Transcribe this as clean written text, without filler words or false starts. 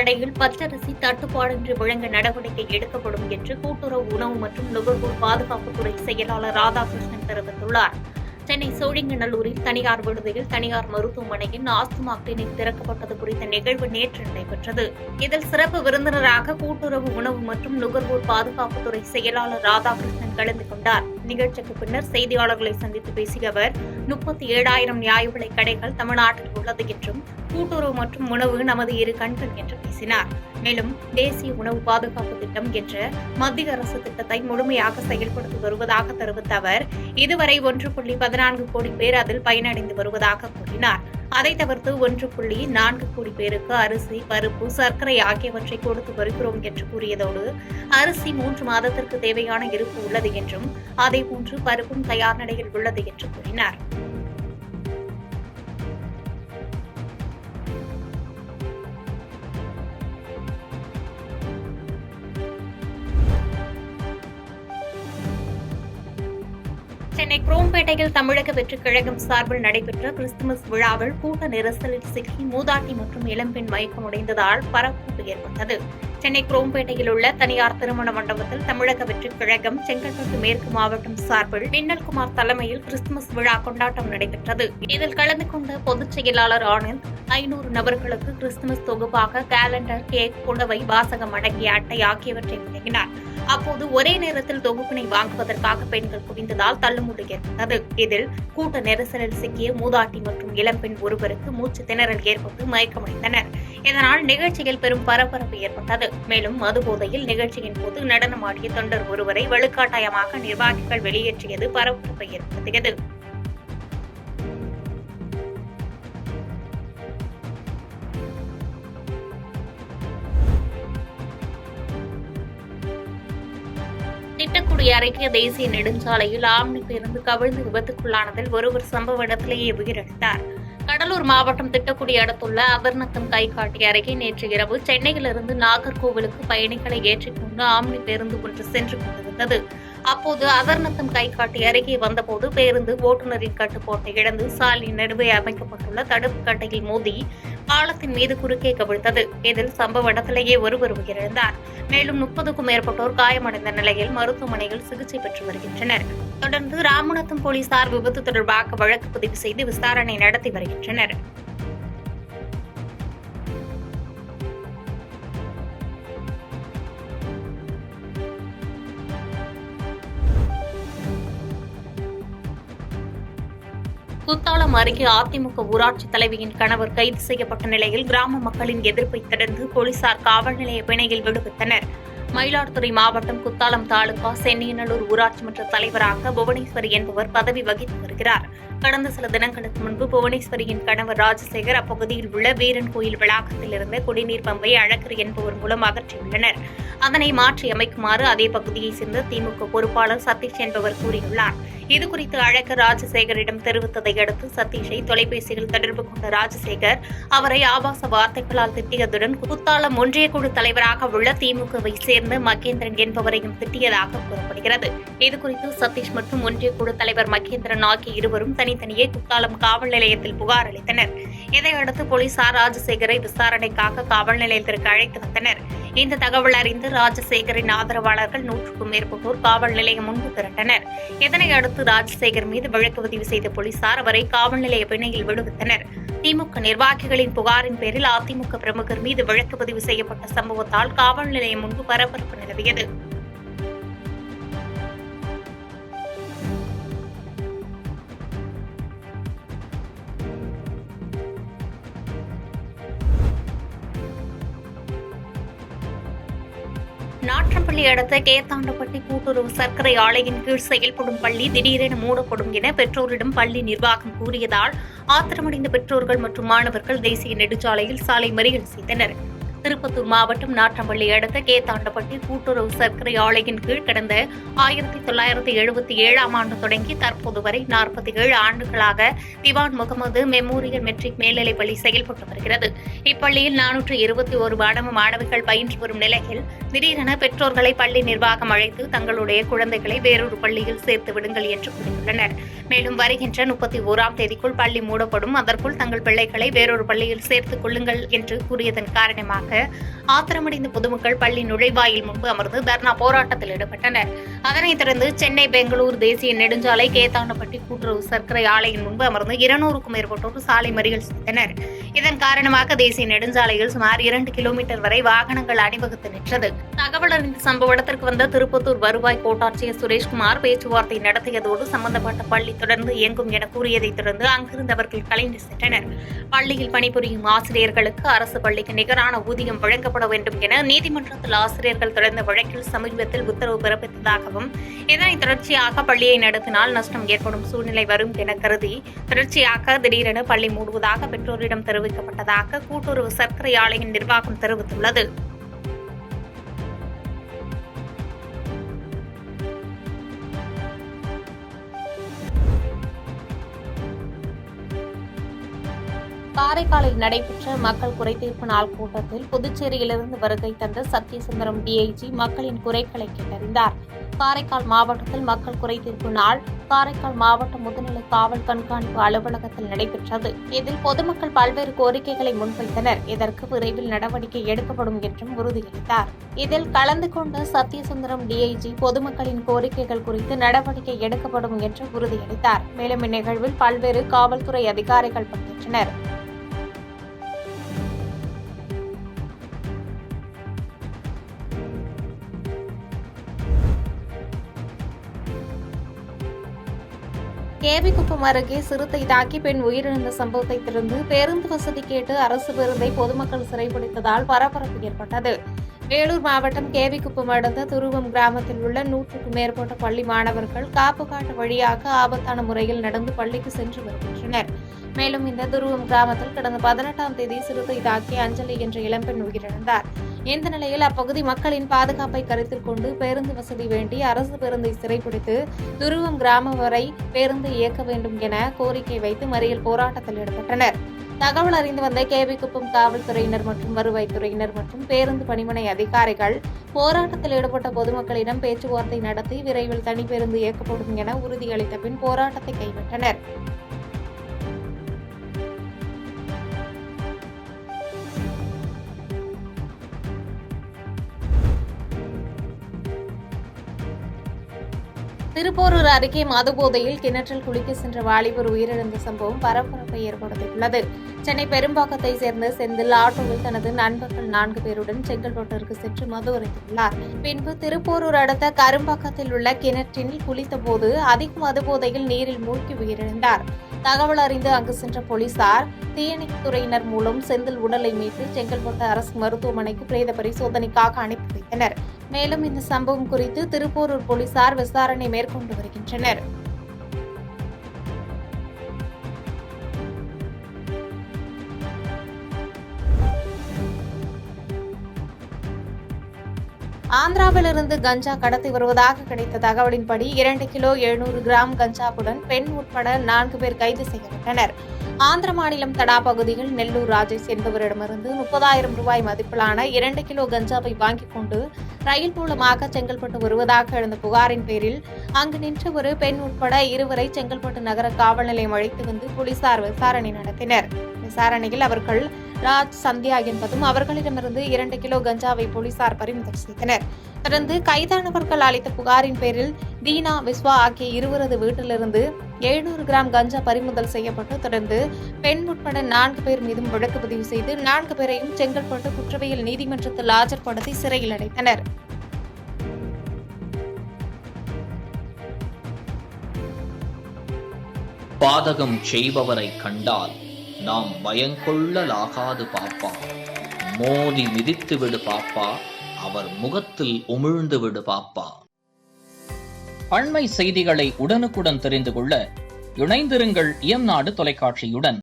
கடையில் பச்சரிசி தட்டுப்பாடின்றி வழங்க நடவடிக்கை எடுக்கப்படும் என்று கூட்டுறவு உணவு மற்றும் நுகர்வோர் பாதுகாப்புத்துறை செயலாளர் ராதாகிருஷ்ணன் தெரிவித்துள்ளார். சென்னை சோழிங்கநல்லூரில் தனியார் விடுதியில் தனியார் மருத்துவமனையின் ஆஸ்துமா கிளினிக் திறக்கப்பட்டது குறித்த நிகழ்வு நேற்று நடைபெற்றது. இதில் சிறப்பு விருந்தினராக கூட்டுறவு உணவு மற்றும் நுகர்வோர் பாதுகாப்புத்துறை செயலாளர் ராதாகிருஷ்ணன் கலந்து கொண்டார். நிகழ்ச்சிக்கு பின்னர் செய்தியாளர்களை சந்தித்து பேசிய அவர் 37,000 நியாய விலைக் கடைகள் தமிழ்நாட்டில் உள்ளது என்றும் கூட்டுறவு மற்றும் உணவு நமது இரு கண்கள் என்று பேசினார். மேலும் தேசிய உணவு பாதுகாப்பு திட்டம் என்ற மத்திய அரசு திட்டத்தை முழுமையாக செயல்படுத்தி வருவதாக தெரிவித்த அவர் இதுவரை 1.14 கோடி பேர் அதில் பயனடைந்து வருவதாக கூறினார். அதை தவிர்த்து 1.4 கோடி பேருக்கு அரிசி, பருப்பு, சர்க்கரை ஆகியவற்றை கொடுத்து வருகிறோம் என்று கூறியதோடு அரிசி 3 மாதத்திற்கு தேவையான இருப்பு உள்ளது என்றும் அதேபோன்று பருப்பும் தயார் நிலையில் உள்ளது என்று கூறினார். சென்னை குரோம்பேட்டையில் தமிழக வெற்றிக் கழகம் சார்பில் நடைபெற்ற கிறிஸ்துமஸ் விழாவில் கூட்ட நெரிசலில் சிக்கி மூதாட்டி மற்றும் இளம்பெண் மயக்கமடைந்ததால் பரபரப்பு ஏற்பட்டது. சென்னை குரோம்பேட்டையில் உள்ள தனியார் திருமண மண்டபத்தில் தமிழக வெற்றிக் கழகம் செங்கல்பட்டு மேற்கு மாவட்டம் சார்பில் மின்னல்குமார் தலைமையில் கிறிஸ்துமஸ் விழா கொண்டாட்டம் நடைபெற்றது. இதில் கலந்து கொண்ட பொதுச் செயலாளர் ஆனந்த் 500 நபர்களுக்கு கிறிஸ்துமஸ் தொகுப்பாக கேலண்டர், கேக், புடவை, வாசகம் அடங்கிய அட்டை ஆகியவற்றை வழங்கினார். அப்போது ஒரே நேரத்தில் தொகுப்பினை வாங்குவதற்காக பெண்கள் குவிந்ததால் தள்ளுமுள்ளு ஏற்பட்டது. இதில் கூட்ட நெரிசலில் சிக்கிய மூதாட்டி மற்றும் இளம்பெண் ஒருவருக்கு மூச்சு திணறல் ஏற்பட்டு மயக்கமடைந்தனர். இதனால் நிகழ்ச்சியில் பெரும் பரபரப்பு ஏற்பட்டது. மேலும் மதுபோதையில் நிகழ்ச்சியின் போது நடனமாடிய தொண்டர் ஒருவரை வலுக்கட்டாயமாக நிர்வாகிகள் வெளியேற்றியது பரபரப்பை ஏற்படுத்தியது. திட்டக்குடி அருகே தேசிய நெடுஞ்சாலையில் ஆம்னி பேருந்து கவிழ்ந்து விபத்துக்குள்ளானதில் ஒருவர் சம்பவ இடத்திலேயே உயிரிழந்தார். கடலூர் மாவட்டம் திட்டக்குடி அடுத்துள்ள அபர்ணத்தம் கைகாட்டி அருகே நேற்று இரவு சென்னையிலிருந்து நாகர்கோவிலுக்கு பயணிகளை ஏற்றிக்கொண்டு ஆம்னி பேருந்து ஒன்று சென்று கொண்டிருந்தது. அப்போது அபர்ணத்தம் கைகாட்டி அருகே வந்தபோது பேருந்து ஓட்டுநரின் கட்டுப்பாட்டை இழந்து சாலை நடுவே அமைக்கப்பட்டுள்ள தடுப்பு கட்டையில் மோதி பாலத்தின் மீது குறுக்கே கவிழ்த்தது. இதில் சம்பவ இடத்திலேயே ஒருவர் உயிரிழந்தார். மேலும் 30க்கும் மேற்பட்டோர் காயமடைந்த நிலையில் மருத்துவமனையில் சிகிச்சை பெற்று வருகின்றனர். தொடர்ந்து ராமநாதபுரம் போலீசார் விபத்து தொடர்பாக வழக்கு பதிவு செய்து விசாரணை நடத்தி வருகின்றனர். குத்தாலம் அருகே அதிமுக ஊராட்சி தலைவியின் கணவர் கைது செய்யப்பட்ட நிலையில் கிராம மக்களின் எதிர்ப்பை தொடர்ந்து போலீசார் காவல் நிலைய பிணையில் விடுவித்தனர். மயிலாடுதுறை மாவட்டம் குத்தாலம் தாலுகா சென்னியநல்லூர் ஊராட்சி மன்ற தலைவராக புவனேஸ்வரி என்பவர் பதவி வகித்து வருகிறார். கடந்த சில தினங்களுக்கு முன்பு புவனேஸ்வரியின் கணவர் ராஜசேகர் அப்பகுதியில் உள்ள வீரன் கோயில் வளாகத்தில் இருந்த குடிநீர் பம்பை அழகர் என்பவர் மூலம் அகற்றியுள்ளனர். அதனை மாற்றி அமைக்குமாறு அதே பகுதியைச் சேர்ந்த திமுக பொறுப்பாளர் சதீஷ் என்பவர் கூறியுள்ளார். இதுகுறித்து அழகர் ராஜசேகரிடம் தெரிவித்ததை அடுத்து சதீஷை தொலைபேசியில் தொடர்பு கொண்ட ராஜசேகர் அவரை ஆபாச வார்த்தைகளால் திட்டியதுடன் குத்தாலம் ஒன்றிய குழு தலைவராக உள்ள திமுகவை சேர்ந்த மகேந்திரன் என்பவரையும் திட்டியதாக கூறப்படுகிறது. இதுகுறித்து சதீஷ் மற்றும் ஒன்றிய குழு தலைவர் மகேந்திரன் ஆகிய இருவரும் தனித்தனியே குத்தாலம் காவல் நிலையத்தில் புகார் அளித்தனர். இதையடுத்து போலீசார் ராஜசேகரை விசாரணைக்காக காவல் நிலையத்திற்கு அழைத்து வந்தனர். இந்த தகவல் அறிந்து ராஜசேகரின் ஆதரவாளர்கள் 100க்கும் மேற்பட்டோர் காவல் நிலையம் முன்பு திரண்டனர். இதனையடுத்து ராஜசேகர் மீது வழக்கு பதிவு செய்த போலீசார் அவரை காவல் நிலைய பிணையில் விடுவித்தனர். திமுக நிர்வாகிகளின் புகாரின் பேரில் அதிமுக பிரமுகர் மீது வழக்கு பதிவு செய்யப்பட்ட சம்பவத்தால் காவல் நிலையம் முன்பு பரபரப்பு நிலவியது. நாற்றம்பள்ளி அடுத்த கேத்தாண்டப்பட்டி கூட்டுறவு சர்க்கரை ஆலையின் கீழ் செயல்படும் பள்ளி திடீரென மூடப்படும் என பெற்றோரிடம் பள்ளி நிர்வாகம் கூறியதால் ஆத்திரமடைந்த பெற்றோர்கள் மற்றும் மாணவர்கள் தேசிய நெடுஞ்சாலையில் சாலை மறியல் செய்தனர். திருப்பத்தூர் மாவட்டம் நாற்றம்பள்ளி அடுத்த கேத்தாண்டப்பட்டி கூட்டுறவு சர்க்கரை ஆலையின் கீழ் கடந்த 1977ஆம் ஆண்டு தொடங்கி தற்போது வரை 47 ஆண்டுகளாக திவான் முகமது மெமோரியல் மெட்ரிக் மேல்நிலைப்பள்ளி செயல்பட்டு வருகிறது. இப்பள்ளியில் 421 மாணவிகள் பயின்று வரும் நிலையில் திடீரென பெற்றோர்களை பள்ளி நிர்வாகம் அழைத்து தங்களுடைய குழந்தைகளை வேறொரு பள்ளியில் சேர்த்து விடுங்கள் என்று கூறியுள்ளனர். மேலும் வருகின்ற 31ஆம் தேதிக்குள் பள்ளி மூடப்படும், அதற்குள் தங்கள் பிள்ளைகளை வேறொரு பள்ளியில் சேர்த்துக் கொள்ளுங்கள் என்று கூறியதன் காரணமாக காரணமாக ஆத்திரமடைந்த பொதுமக்கள் பள்ளி நுழைவாயில் முன்பு அமர்ந்து தர்ணா போராட்டத்தில் ஈடுபட்டனர். அதனைத் தொடர்ந்து சென்னை பெங்களூர் தேசிய நெடுஞ்சாலை கேத்தாண்டப்பட்டி கூட்டுறவு சர்க்கரை ஆலையின் முன்பு அமர்ந்து 200க்கும் மேற்பட்டோர் சாலை மறியல் செய்தனர். இதன் காரணமாக தேசிய நெடுஞ்சாலையில் சுமார் 2 கிலோமீட்டர் வரை வாகனங்கள் அணிவகுத்து நின்றது. தகவல் அறிந்த சம்பவ இடத்திற்கு வந்த திருப்பத்தூர் வருவாய் கோட்டாட்சியர் சுரேஷ்குமார் பேச்சுவார்த்தை நடத்தியதோடு சம்பந்தப்பட்ட பள்ளி தொடர்ந்து இயங்கும் என கூறியதைத் தொடர்ந்து அங்கிருந்தவர்கள் கலைந்து சென்றனர். பள்ளியில் பணிபுரியும் ஆசிரியர்களுக்கு அரசு பள்ளிக்கு நிகரான ஊதியம் வழங்கப்பட வேண்டும் என நீதிமன்றத்தில் ஆசிரியர்கள் தொடர்ந்த வழக்கில் சமீபத்தில் உத்தரவு பிறப்பித்ததாகவும், இதனைத் தொடர்ச்சியாக பள்ளியை நடத்தினால் நஷ்டம் ஏற்படும் சூழ்நிலை வரும் என கருதி தொடர்ச்சியாக திடீரென பள்ளி மூடுவதாக பெற்றோரிடம் தெரிவிக்கப்பட்டதாக கூட்டுறவு சர்க்கரை ஆலையின் நிர்வாகம் தெரிவித்துள்ளது. காரைக்காலில் நடைபெற்ற மக்கள் குறைதீர்ப்பு நாள் கூட்டத்தில் புதுச்சேரியிலிருந்து வருகை தந்த சத்தியசுந்தரம் டிஐஜி மக்களின் குறைகளை கேட்டறிந்தார். காரைக்கால் மாவட்டத்தில் மக்கள் குறைதீர்ப்பு நாள் காரைக்கால் மாவட்ட முதுநிலை காவல் கண்காணிப்பு அலுவலகத்தில் நடைபெற்றது. இதில் பொதுமக்கள் பல்வேறு கோரிக்கைகளை முன்வைத்தனர். இதற்கு விரைவில் நடவடிக்கை எடுக்கப்படும் என்றும் உறுதியளித்தார். இதில் கலந்து கொண்ட சத்தியசுந்தரம் டிஐஜி பொதுமக்களின் கோரிக்கைகள் குறித்து நடவடிக்கை எடுக்கப்படும் என்று உறுதியளித்தார். மேலும் இந்நிகழ்வில் பல்வேறு காவல்துறை அதிகாரிகள் பங்கேற்றனர். கேவிக்குப்பம் அருகே சிறுத்தை தாக்கி பெண் உயிரிழந்த சம்பவத்தை தொடர்ந்து பேருந்து வசதி கேட்டு அரசு பேருந்தை பொதுமக்கள் சிறைபிடித்ததால் பரபரப்பு ஏற்பட்டது. வேலூர் மாவட்டம் கேவிக்குப்பம் அடுத்த துருவம் கிராமத்தில் உள்ள 100க்கும் மேற்பட்ட பள்ளி மாணவர்கள் காப்புக்காட்டு வழியாக ஆபத்தான முறையில் நடந்து பள்ளிக்கு சென்று வருகின்றனர். மேலும் இந்த துருவம் கிராமத்தில் கடந்த 18ஆம் தேதி சிறுத்தை தாக்கி அஞ்சலி என்ற இளம்பெண் உயிரிழந்தார். இந்த நிலையில் அப்பகுதி மக்களின் பாதுகாப்பை கருத்தில் கொண்டு பேருந்து வசதி வேண்டி அரசு பேருந்தை சிறைப்பிடித்து துருவம் கிராமம் வரை பேருந்து இயக்க வேண்டும் என கோரிக்கை வைத்து மறியல் போராட்டத்தில் ஈடுபட்டனர். தகவல் அறிந்து வந்த கேவிக்குப்பம் காவல்துறையினர் மற்றும் வருவாய்த்துறையினர் மற்றும் பேருந்து பணிமனை அதிகாரிகள் போராட்டத்தில் ஈடுபட்ட பொதுமக்களிடம் பேச்சுவார்த்தை நடத்தி விரைவில் தனி பேருந்து இயக்கப்படும் என உறுதியளித்த பின் போராட்டத்தை கைவிட்டனர். திருப்போரூர் அருகே மதுபோதையில் கிணற்றில் குளிக்க சென்ற வாலிபர் உயிரிழந்த சம்பவம் பரபரப்பை ஏற்படுத்தியுள்ளது. சென்னை பெரும்பாக்கத்தை சேர்ந்த செந்தில் ஆட்டோவில் தனது நண்பர்கள் 4 பேருடன் செங்கல்பட்டிற்கு சென்று மது அருந்தியுள்ளார். பின்பு திருப்போரூர் அடுத்த கரும்பாக்கத்தில் உள்ள கிணற்றில் குளித்தபோது அதிக மதுபோதையில் நீரில் மூழ்கி உயிரிழந்தார். தகவல் அறிந்து அங்கு சென்ற போலீசார் தீயணைப்புத்துறையினர் மூலம் செந்தில் உடலை மீட்டு செங்கல்பட்டு அரசு மருத்துவமனைக்கு பிரேத பரிசோதனைக்காக அனுப்பி வைத்தனர். மேலும் இந்த சம்பவம் குறித்து திருப்போரூர் போலீசார் விசாரணை மேற்கொண்டு வருகின்றனர். ஆந்திராவிலிருந்து கஞ்சா கடத்தி வருவதாக கிடைத்த தகவலின்படி 2 கிலோ 700 கிராம் கஞ்சாவுடன் பெண் உட்பட 4 பேர் கைது செய்யப்பட்டனர். ஆந்திர மாநிலம் தடா பகுதியில் நெல்லூர் ராஜேஷ் என்பவரிடமிருந்து 30,000 ரூபாய் மதிப்பிலான 2 கிலோ கஞ்சாவை வாங்கிக் கொண்டு ரயில் மூலமாக செங்கல்பட்டு வருவதாக எழுந்த புகாரின் பேரில் அங்கு நின்ற ஒரு பெண் உட்பட 2 பேரை செங்கல்பட்டு நகர காவல் நிலையம் அழைத்து வந்து போலீசார் விசாரணை நடத்தினர். விசாரணையில் அவர்கள் ராஜ், சந்தியா என்பதும் அவர்களிடமிருந்து 2 கிலோ கஞ்சாவை போலீசார் பறிமுதல் செய்தனர். தொடர்ந்து கைதானவர்கள் அளித்த புகாரின் பேரில் தீனா, விஸ்வா ஆகிய இருவரது வீட்டிலிருந்து 700 கிராம் கஞ்சா பறிமுதல் செய்யப்பட்டு தொடர்ந்து பெண் உட்பட 4 பேர் மீதும் வழக்கு பதிவு செய்து 4 பேரையும் செங்கல்பட்டு குற்றவியல் நீதிமன்றத்தில் ஆஜர்படுத்தி சிறையில் அடைத்தனர். பாதகம் செய்பவரை கண்டால் நாம் பயங்கொள்ளலாகாது பாப்பா. மோதி மிதித்து விடு பாப்பா, அவர் முகத்தில் உமிழ்ந்து விடு பாப்பா. அண்மை செய்திகளை உடனுக்குடன் தெரிந்து கொள்ள இணைந்திருங்கள் இயம்நாடு தொலைக்காட்சியுடன்.